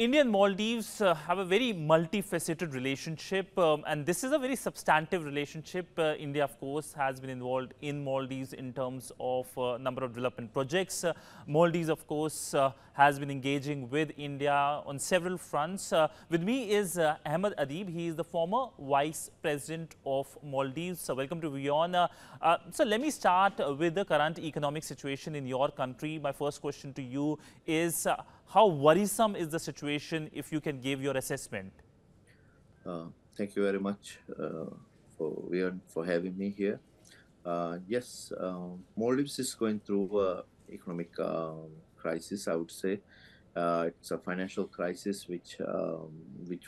India and Maldives have a very multifaceted relationship, and this is a very substantive relationship. India, of course, has been involved in Maldives in terms of number of development projects. Maldives, of course, has been engaging with India on several fronts. With me is Ahmed Adib. He is the former Vice President of Maldives. So welcome to WION. So let me start with the current economic situation in your country. My first question to you is, how worrisome is the situation, if you can give your assessment? Thank you very much for having me here. Yes, Maldives is going through a economic crisis. I would say it's a financial crisis which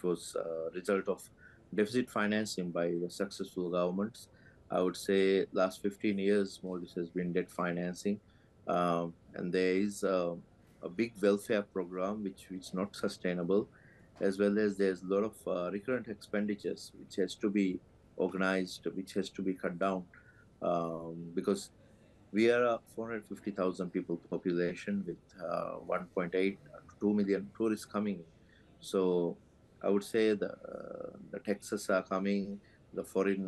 was a result of deficit financing by the successful governments. I would say last 15 years Maldives has been debt financing, and there is a big welfare program which is not sustainable, as well as there's a lot of recurrent expenditures which has to be organized, which has to be cut down, because we are a 450,000 people population with 1.8 to 2 million tourists coming in. So I would say the taxes are coming, the foreign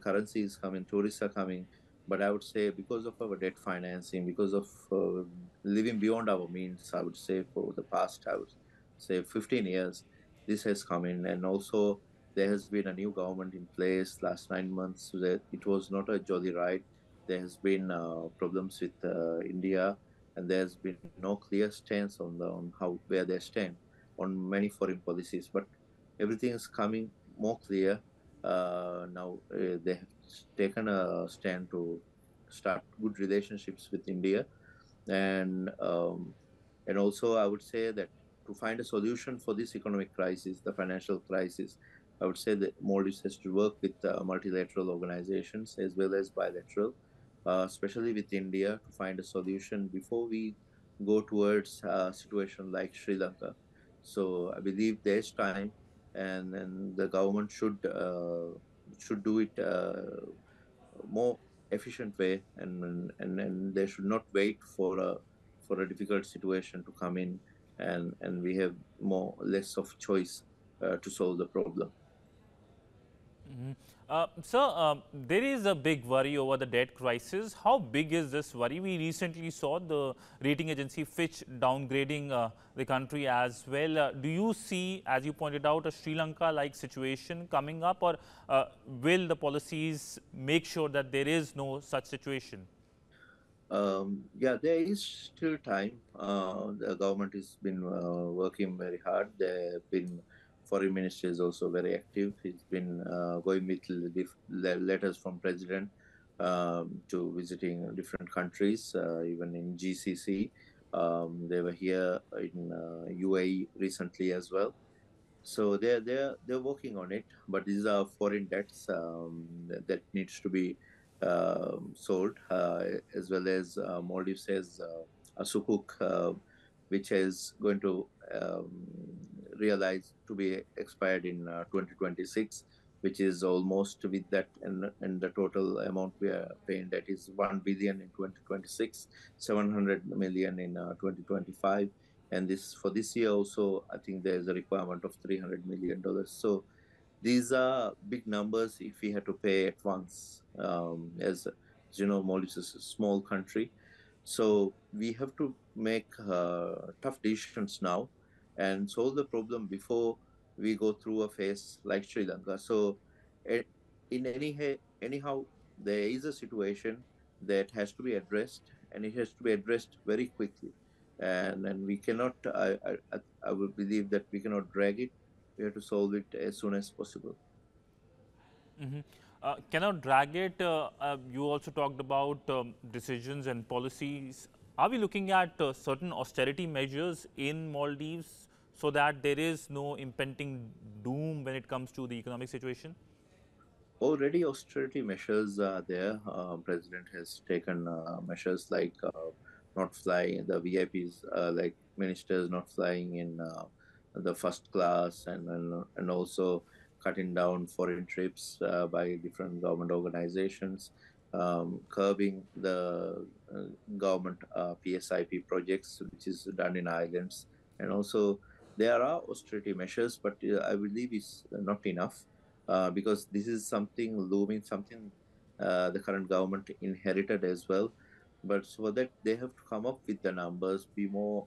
currency is coming, tourists are coming. But I would say because of our debt financing, because of living beyond our means, I would say for the past, I would say 15 years, this has come in. And also there has been a new government in place last 9 months. So that it was not a jolly ride. There has been problems with India, and there's been no clear stance on how where they stand on many foreign policies. But everything is coming more clear now. They have taken a stand to start good relationships with India, and also I would say that to find a solution for this economic crisis, the financial crisis, I would say that Maldives has to work with multilateral organizations as well as bilateral, especially with India, to find a solution before we go towards a situation like Sri Lanka. So I believe there's time, and the government should do it more efficient way, and they should not wait for a difficult situation to come in, and we have more less of choice to solve the problem. There is a big worry over the debt crisis. How big is this worry? We recently saw the rating agency Fitch downgrading the country as well. Do you see, as you pointed out, a Sri Lanka-like situation coming up, or will the policies make sure that there is no such situation? Yeah, there is still time. The government has been working very hard. There have been foreign minister is also very active. He's been going with letters from president to visiting different countries, even in GCC. They were here in UAE recently as well. So they're working on it, but these are foreign debts that needs to be sold, as well as Maldives has a sukuk, which is going to realize to be expired in 2026, which is almost with that, and the total amount we are paying, that is 1 billion in 2026, 700 million in 2025. And this for this year also, I think there's a requirement of $300 million. So these are big numbers if we had to pay at once. As you know, Maldives is a small country, so we have to make tough decisions now and solve the problem before we go through a phase like Sri Lanka. So eh, in anyhow, there is a situation that has to be addressed, and it has to be addressed very quickly. And we cannot. I would believe that we cannot drag it. We have to solve it as soon as possible. Cannot drag it. You also talked about decisions and policies. Are we looking at certain austerity measures in Maldives so that there is no impending doom when it comes to the economic situation? Already, austerity measures are there. President has taken measures like not flying the VIPs, like ministers not flying in the first class, and also cutting down foreign trips by different government organizations, curbing the government PSIP projects, which is done in islands. And also, there are austerity measures, but I believe it's not enough because this is something looming, something the current government inherited as well. But for that, they have to come up with the numbers, be more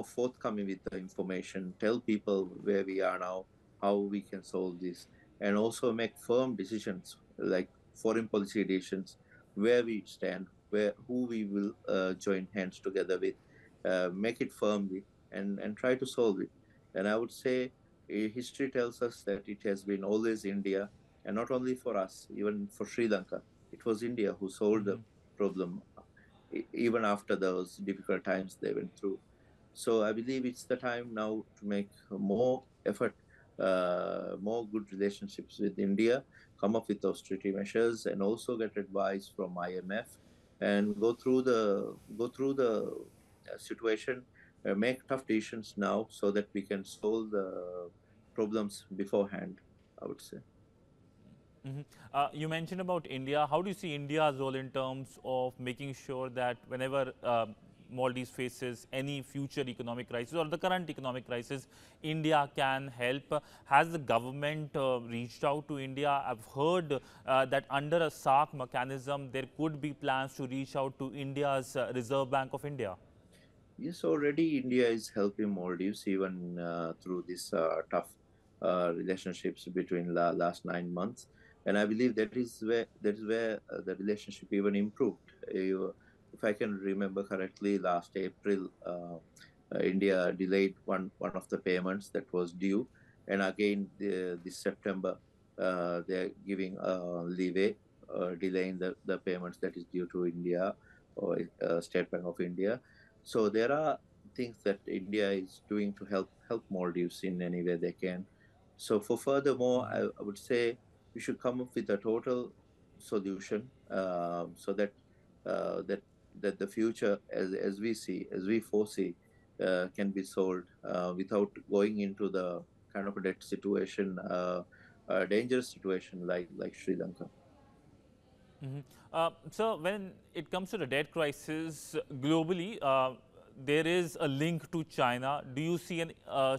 forthcoming with the information, tell people where we are now, how we can solve this, and also make firm decisions like foreign policy decisions, where we stand, where who we will join hands together with, make it firmly, and try to solve it. And I would say history tells us that it has been always India, and not only for us, even for Sri Lanka, it was India who solved the Mhm. problem even after those difficult times they went through. So I believe it's the time now to make more effort, more good relationships with India, come up with austerity measures, and also get advice from IMF, and go through the situation, make tough decisions now so that we can solve the problems beforehand, I would say. Mhm. You mentioned about India. How do you see India's role in terms of making sure that whenever Maldives faces any future economic crisis or the current economic crisis, India can help? Has the government reached out to India? I've heard that under a SARC mechanism, there could be plans to reach out to India's Reserve Bank of India. Yes, already India is helping Maldives even through this tough relationships between last 9 months, and I believe that is where the relationship even improved. If I can remember correctly, last April, India delayed one of the payments that was due, and again this September they're giving leeway, delaying the payments that is due to India or State Bank of India. So there are things that India is doing to help Maldives in any way they can. So for furthermore, I would say we should come up with a total solution so that that the future, as we see, as we foresee, can be solved without going into the kind of a debt situation, a dangerous situation like Sri Lanka. Mhm. So when it comes to the debt crisis globally, there is a link to China. Do you see an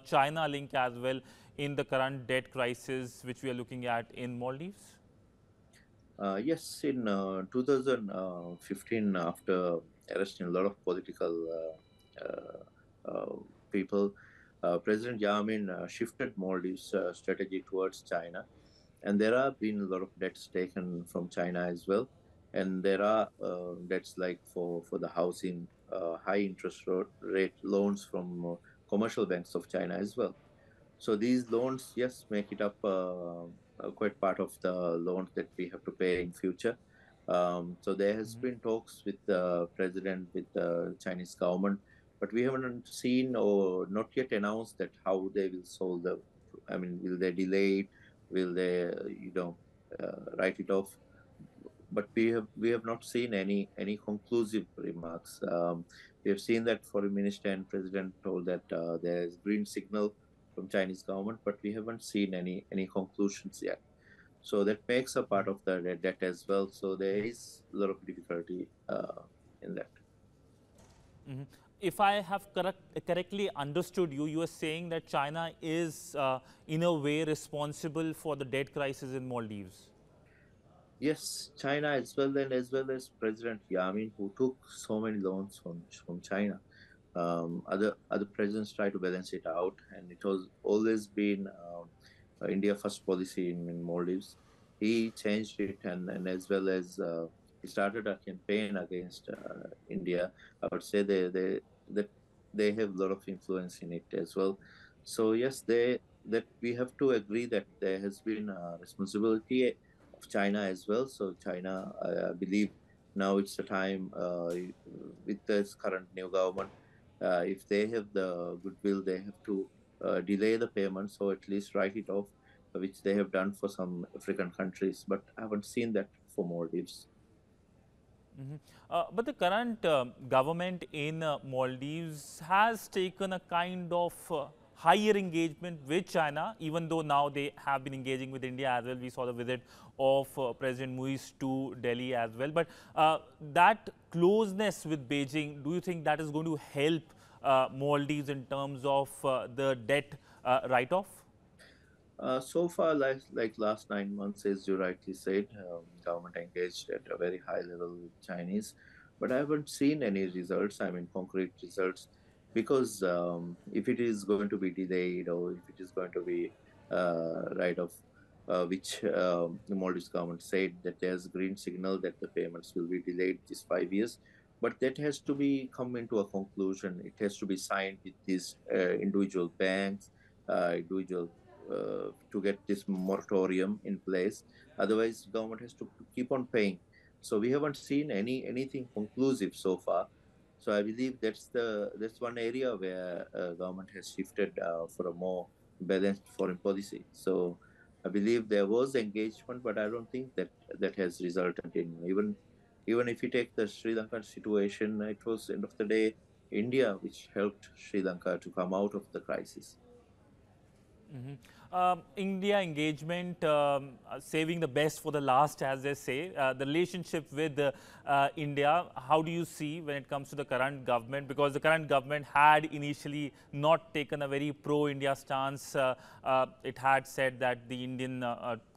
China link as well in the current debt crisis which we are looking at in Maldives? Yes, in 2015, after arresting a lot of political people, President Yamin shifted Maldives' strategy towards China, and there have been a lot of debts taken from China as well, and there are debts like for the housing, high interest rate loans from commercial banks of China as well. So these loans, yes, make it up quite part of the loans that we have to pay in future. So there has been talks with the president, with the Chinese government, but we haven't seen or not yet announced that how they will solve the. I mean, will they delay it? Will they, write it off? But we have not seen any conclusive remarks. We have seen that foreign minister and president told that there is green signal from Chinese government, but we haven't seen any conclusions yet. So that makes a part of the debt as well. So there is a lot of difficulty in that. Mhm. If I have correctly understood you, you are saying that China is in a way responsible for the debt crisis in Maldives. Yes, China as well as President Yamin, who took so many loans from China. Other presidents try to balance it out, and it was always been India first policy in Maldives. He changed it, and as well as he started a campaign against India. I would say that they have a lot of influence in it as well. So yes, they that we have to agree that there has been a responsibility of China as well. So China, I believe now it's the time with this current new government. If they have the goodwill, they have to delay the payments or at least write it off, which they have done for some African countries. But I haven't seen that for Maldives. Mhm. But the current government in Maldives has taken a kind of higher engagement with China, even though now they have been engaging with India as well. We saw the visit of President Muiz to Delhi as well. But that closeness with Beijing, do you think that is going to help Maldives in terms of the debt write-off? So far, like last 9 months, as you rightly said, government engaged at a very high level with Chinese, but I haven't seen any results. I mean, concrete results, because if it is going to be delayed or if it is going to be right of which the Maldives government said that there's a green signal that the payments will be delayed this 5 years, but that has to be come into a conclusion. It has to be signed with these individual banks, individual to get this moratorium in place. Otherwise, government has to keep on paying. So we haven't seen anything conclusive so far. So I believe that's one area where government has shifted for a more balanced foreign policy. So I believe there was engagement, but I don't think that has resulted in even if you take the Sri Lankan situation, it was end of the day India which helped Sri Lanka to come out of the crisis. India engagement, saving the best for the last, as they say. The relationship with India, how do you see when it comes to the current government? Because the current government had initially not taken a very pro-India stance. It had said that the Indian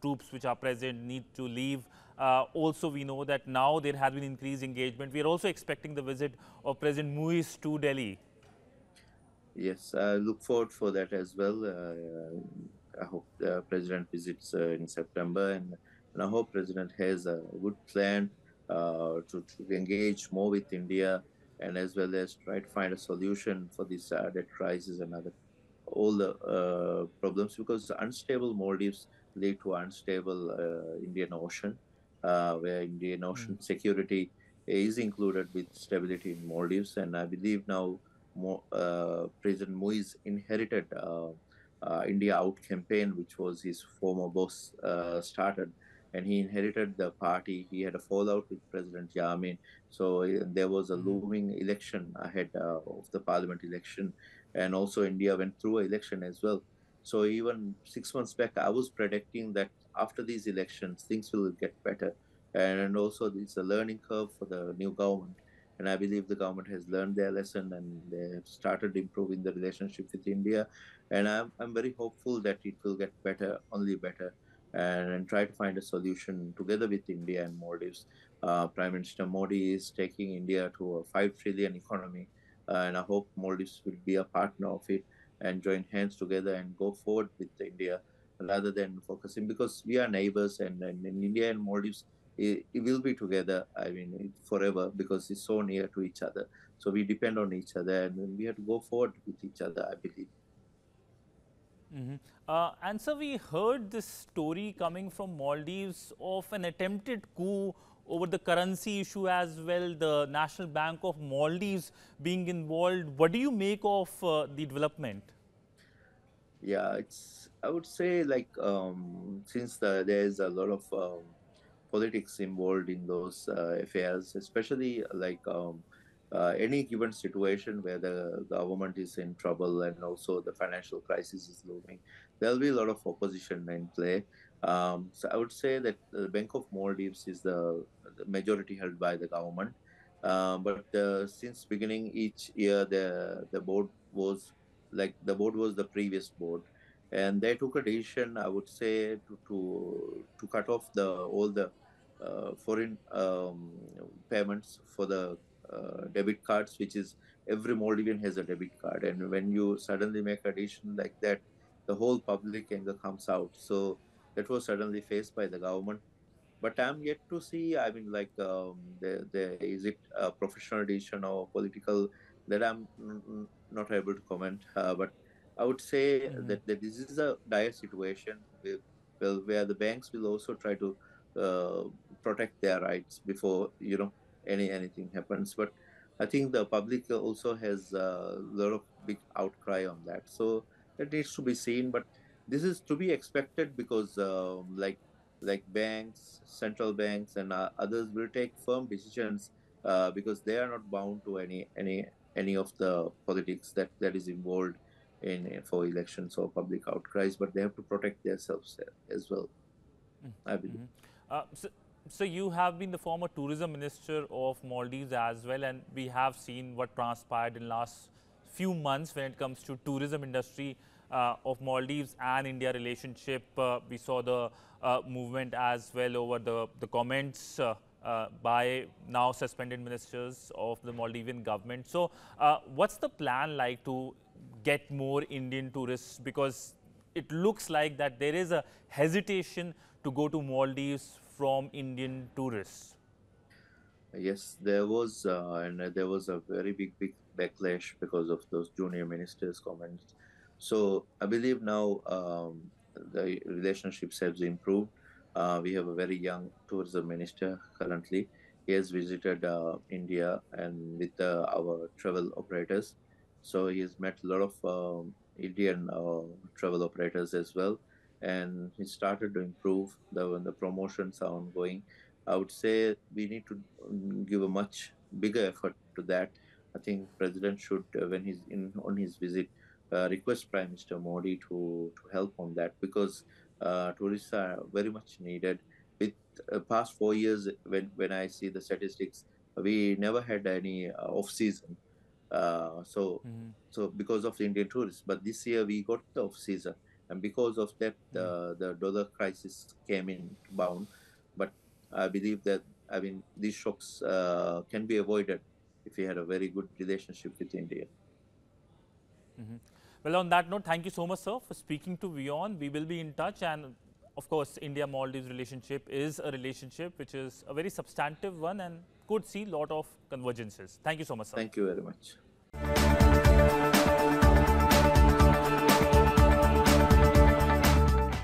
troops which are present need to leave. Also, we know that now there has been increased engagement. We are also expecting the visit of President Muiz to Delhi. Yes, I look forward for that as well. I hope the president visits in September, and I hope president has a good plan to engage more with India, and as well as try to find a solution for this debt crisis and other all the problems, because unstable Maldives lead to unstable Indian Ocean, where Indian Ocean security is included with stability in Maldives, and I believe now President Muiz inherited India Out campaign, which was his former boss started, and he inherited the party. He had a fallout with President Yamin, so there was a looming election ahead of the parliament election, and also India went through an election as well. So even 6 months back, I was predicting that after these elections, things will get better, and also it's a learning curve for the new government. And I believe the government has learned their lesson and they have started improving the relationship with India. And I'm very hopeful that it will get better, only better, and try to find a solution together with India and Maldives. Prime Minister Modi is taking India to a 5 trillion economy, and I hope Maldives will be a partner of it and join hands together and go forward with India rather than focusing, because we are neighbors, and in India and Maldives it will be together. I mean, forever, because it's so near to each other. So we depend on each other, and we have to go forward with each other, I believe. And so we heard this story coming from Maldives of an attempted coup over the currency issue as well, the National Bank of Maldives being involved. What do you make of the development? Yeah, I would say, like, since there is a lot of politics involved in those affairs, especially like any given situation where the government is in trouble and also the financial crisis is looming, there'll be a lot of opposition in play. So I would say that the Bank of Maldives is the majority held by the government. But since beginning each year, the board was the board was the previous board, and they took a decision, I would say, to cut off the all the foreign payments for the debit cards, which is every Maldivian has a debit card, and when you suddenly make a decision like that, the whole public anger comes out. So that was suddenly faced by the government, but I'm yet to see. I mean, like, is it a professional decision or political, that I'm not able to comment. But I would say that this is a dire situation where the banks will also try to uh, protect their rights before anything happens. But I think the public also has a lot of big outcry on that, so that needs to be seen. But this is to be expected, because like banks, central banks, and others will take firm decisions, because they are not bound to any of the politics that is involved in for elections or public outcries, but they have to protect themselves as well, I believe. Uh, so, so you have been the former tourism minister of Maldives as well, and we have seen what transpired in last few months when it comes to tourism industry of Maldives and India relationship. We saw the movement as well over the comments by now suspended ministers of the Maldivian government. So what's the plan like to get more Indian tourists? Because it looks like that there is a hesitation to go to Maldives from Indian tourists. Yes, there was a very big backlash because of those junior ministers' comments. So I believe now the relationships have improved. We have a very young tourism minister currently. He has visited India and with our travel operators. So he has met a lot of Indian travel operators as well, and he started to improve. The promotions are ongoing. I would say we need to give a much bigger effort to that. I think President should, when he's in on his visit, request Prime Minister Modi to help on that, because tourists are very much needed. With past 4 years, when I see the statistics, we never had any off season. So because of the Indian tourists, but this year we got the off season, and because of that, the dollar crisis came in bound. But I believe that, I mean, these shocks can be avoided if we had a very good relationship with India. Well, on that note, thank you so much, sir, for speaking to WION. We will be in touch, and of course, India-Maldives relationship is a relationship which is a very substantive one and could see a lot of convergences. Thank you so much, sir. Thank you very much.